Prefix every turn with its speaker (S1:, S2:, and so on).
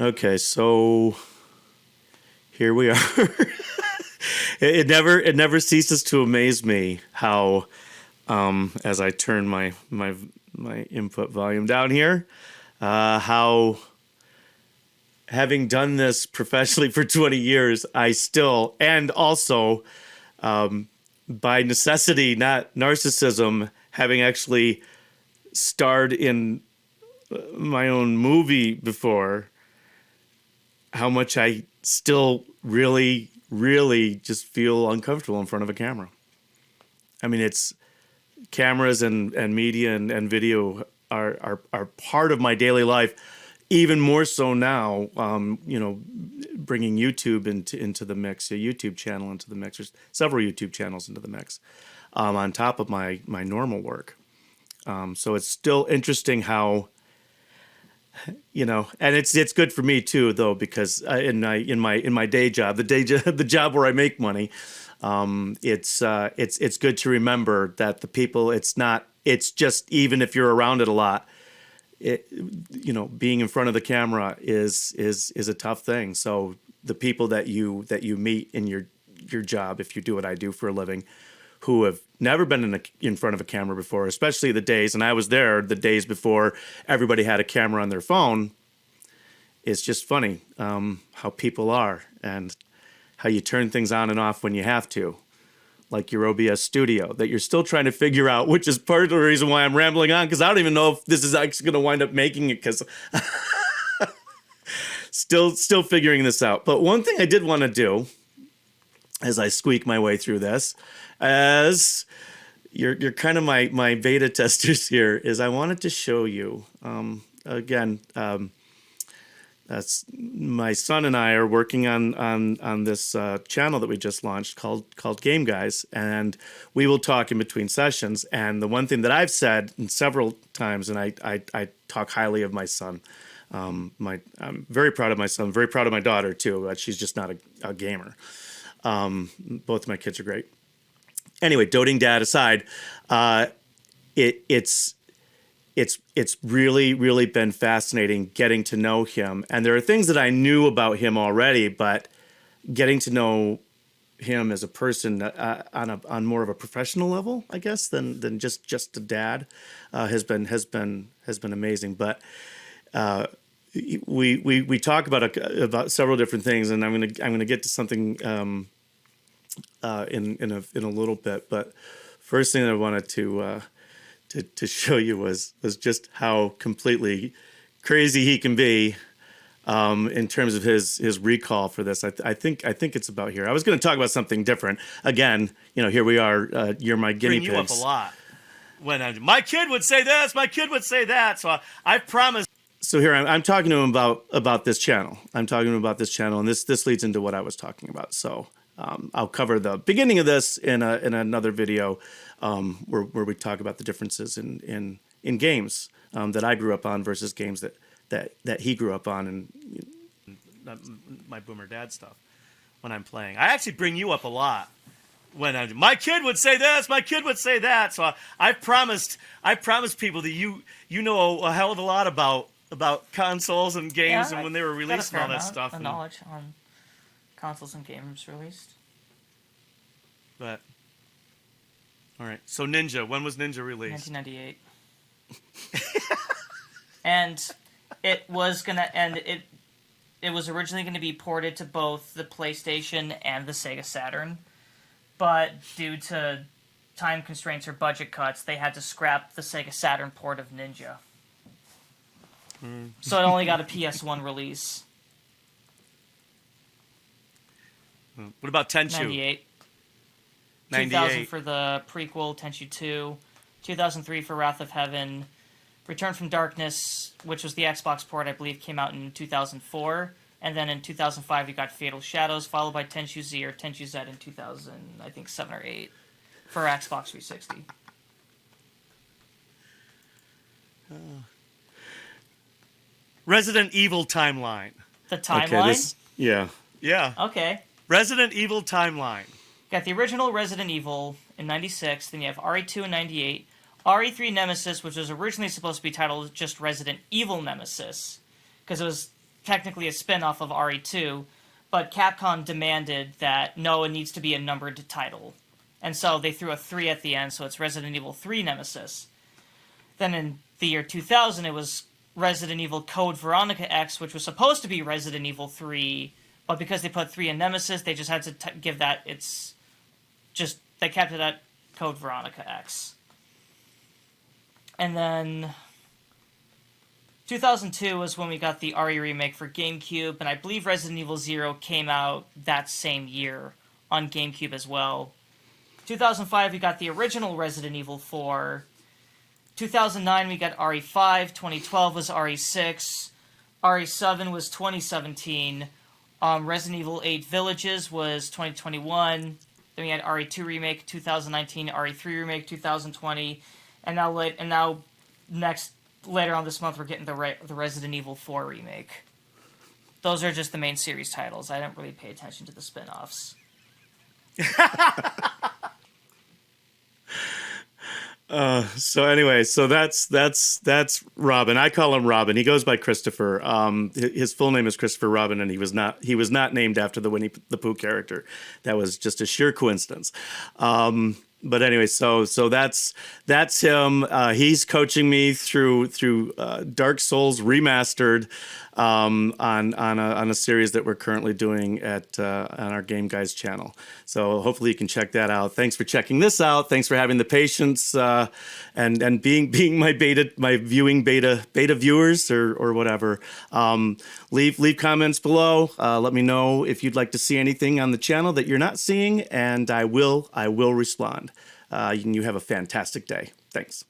S1: Okay, so here we are. It never ceases to amaze me how, as I turn my input volume down here, how having done this professionally for 20 years, I still, and also by necessity, not narcissism, having actually starred in my own movie before, how much I still really, really just feel uncomfortable in front of a camera. I mean, it's cameras and media and video are part of my daily life, even more so now. Bringing YouTube into the mix, a YouTube channel into the mix, there's several YouTube channels into the mix, on top of my normal work. So it's still interesting how, and it's good for me too, though, because in my day job, the job where I make money, it's good to remember that the people, it's just, even if you're around it a lot, being in front of the camera is a tough thing. So the people that you meet in your job, if you do what I do for a living, who have never been in front of a camera before, especially the days, and I was there the days before everybody had a camera on their phone. It's just funny how people are and how you turn things on and off when you have to, like your OBS studio, that you're still trying to figure out, which is part of the reason why I'm rambling on, because I don't even know if this is actually going to wind up making it, because still figuring this out. But one thing I did want to do, as I squeak my way through this, as you're kind of my beta testers here, is I wanted to show you again. That's my son and I are working on this channel that we just launched called Game Guys, and we will talk in between sessions. And the one thing that I've said several times, and I talk highly of my son. I'm very proud of my son, very proud of my daughter too, but she's just not a gamer. Both my kids are great. Anyway, doting dad aside, it's really, really been fascinating getting to know him. And there are things that I knew about him already, but getting to know him as a person on more of a professional level, I guess, than just a dad, has been amazing. But we talk about several different things, and I'm gonna get to something in a little bit. But first thing I wanted to show you was just how completely crazy he can be, in terms of his recall for this. I think it's about here. I was going to talk about something different. Again, here we are. You're my guinea pigs.
S2: Bring you up a lot. When my kid would say this, my kid would say that. So I promise.
S1: So here I'm talking to him about this channel. I'm talking to him about this channel, and this leads into what I was talking about. So I'll cover the beginning of this in another video, where we talk about the differences in games that I grew up on versus games that he grew up on, and
S2: my boomer dad stuff when I'm playing. I actually bring you up a lot. When my kid would say this, my kid would say that. So I promised people that you know a hell of a lot about consoles and games, and when they were released and all that stuff.
S3: Of knowledge on consoles and games released.
S2: But all right, so Ninja. When was Ninja released?
S3: 1998. And it was it was originally going to be ported to both the PlayStation and the Sega Saturn, but due to time constraints or budget cuts, they had to scrap the Sega Saturn port of Ninja. So it only got a PS1 release.
S2: What about Tenchu?
S3: 98. 2000 for the prequel, Tenchu 2. 2003 for Wrath of Heaven. Return from Darkness, which was the Xbox port, I believe, came out in 2004. And then in 2005, you got Fatal Shadows, followed by Tenchu Z or Tenchu Z in 2000, I think 7 or 8, for Xbox 360.
S2: Resident Evil timeline.
S3: The timeline?
S1: Okay,
S2: Yeah.
S3: Okay.
S2: Resident Evil timeline.
S3: Got the original Resident Evil in 96, then you have RE2 in 98, RE3 Nemesis, which was originally supposed to be titled just Resident Evil Nemesis, because it was technically a spin-off of RE2, but Capcom demanded that no, it needs to be a numbered title. And so they threw a 3 at the end, so it's Resident Evil 3 Nemesis. Then in the year 2000, it was Resident Evil Code Veronica X, which was supposed to be Resident Evil 3, but because they put 3 in Nemesis, they just had to give that, they kept it at Code Veronica X. And then 2002 was when we got the RE remake for GameCube, and I believe Resident Evil 0 came out that same year on GameCube as well. 2005, we got the original Resident Evil 4. 2009, we got RE5. 2012 was RE6. RE7 was 2017. Resident Evil 8 Villages was 2021. Then we had RE2 remake 2019, RE3 remake 2020, and now later on this month we're getting the Resident Evil 4 remake. Those are just the main series titles. I didn't really pay attention to the spin-offs.
S1: So anyway, so that's Robin. I call him Robin. He goes by Christopher. His full name is Christopher Robin, and he was not named after the Winnie the Pooh character. That was just a sheer coincidence. But anyway, so that's him. He's coaching me through Dark Souls Remastered on a series that we're currently doing on our Game Guys channel. So hopefully you can check that out. Thanks for checking this out. Thanks for having the patience and being my viewing beta viewers or whatever. Leave comments below. Let me know if you'd like to see anything on the channel that you're not seeing, and I will respond. You have a fantastic day. Thanks.